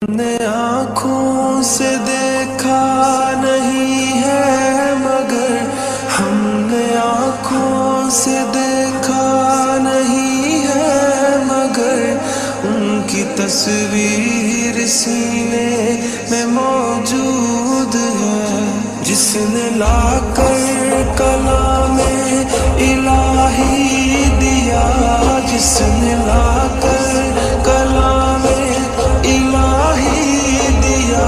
نے آنکھوں سے دیکھا نہیں ہے مگر ہم نے آنکھوں سے دیکھا نہیں ہے مگر ان کی تصویر سینے میں موجود ہے، جس نے لا کر کلام الہی دیا، جس نے لا کر کلام الہی دیا،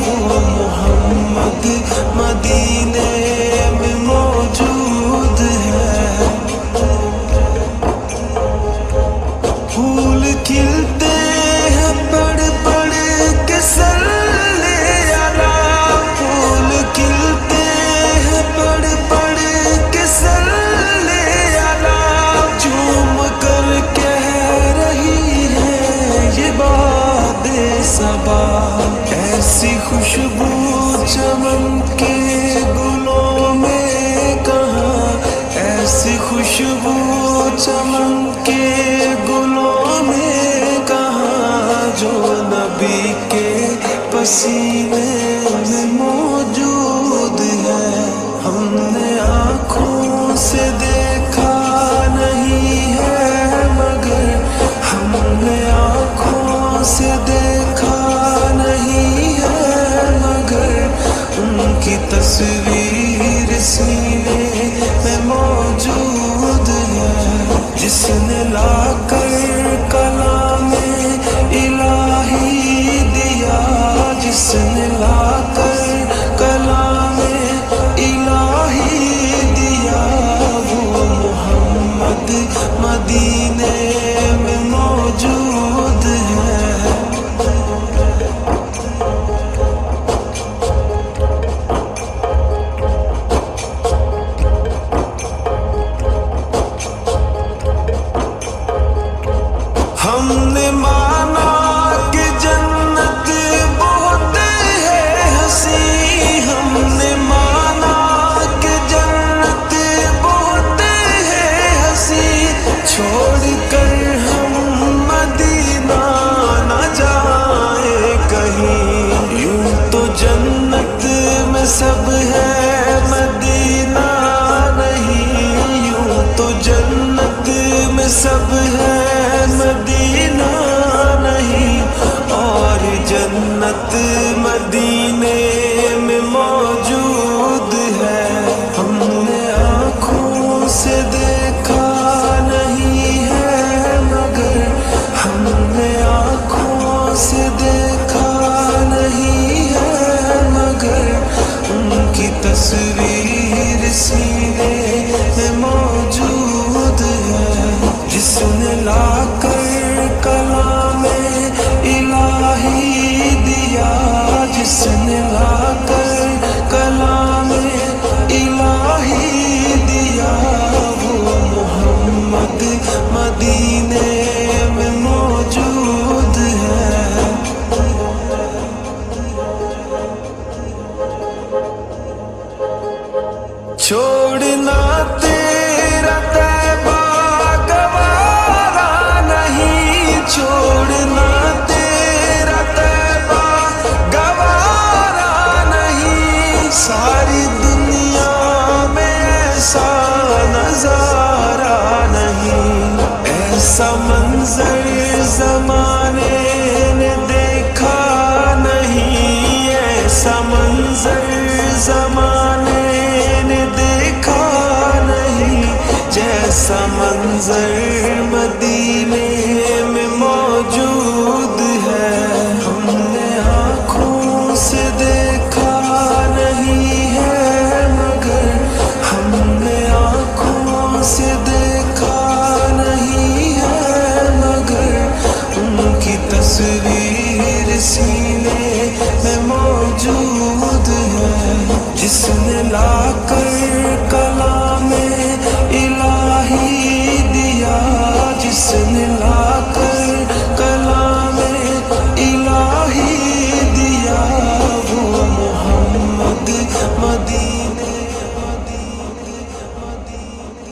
وہ محمد مدینے میں موجود ہے۔ پھول کھلتے ہیں پڑھ پڑھ کے صلی علی، پھول کھلتے ہیں پڑھ پڑھ کے صلی علی، جھوم کر کہہ رہی ہے یہ باد صبا، ایسی خوشبو چمن کے گلوں میں کہاں، ایسی خوشبو چمن کے گلوں میں کہاں، جو نبی کے پسینے میں موجود ہے۔ ہم نے آنکھوں سے دیکھا نہیں ہے مگر ہم نے آنکھوں سے دیکھا نہیں ہے مگر ان کی تصویر سینے میں موجود ہے، جس نے لا کر کلام الہی دیا، جس نے لا کر کلام الہی دیا، وہ محمد مدینے میں موجود ہے۔ ہم نے مانا کہ جنت بہت ہے حسین، ہم نے مانا کہ جنت بہت ہے حسین، چھوڑ کر ہم مدینہ نہ جائیں کہیں، یوں تو جنت میں سب ہے مدینہ نہیں، یوں تو جنت میں سب ہے مدینہ نہیں، اور جنت مدینے میں موجود ہے۔ ہم نے آنکھوں سے دیکھا نہیں ہے مگر ہم نے آنکھوں سے دیکھا نہیں ہے مگر ان کی تصویر سینے میں موجود ہے، جس نے لا کر کلام الہی دیا، جس نے لا کر کلام الہی دیا، وہ محمد مدینے میں موجود ہے۔ چھوڑنا تیرا طیبہ گوارا نہیں، چھوڑنا تیرا طیبہ گوارا نہیں، ساری دنیا میں ایسا نظارہ نہیں، ایسا منظر زمانے نے دیکھا نہیں، ایسا منظر زمانے نے دیکھا نہیں، جیسا منظر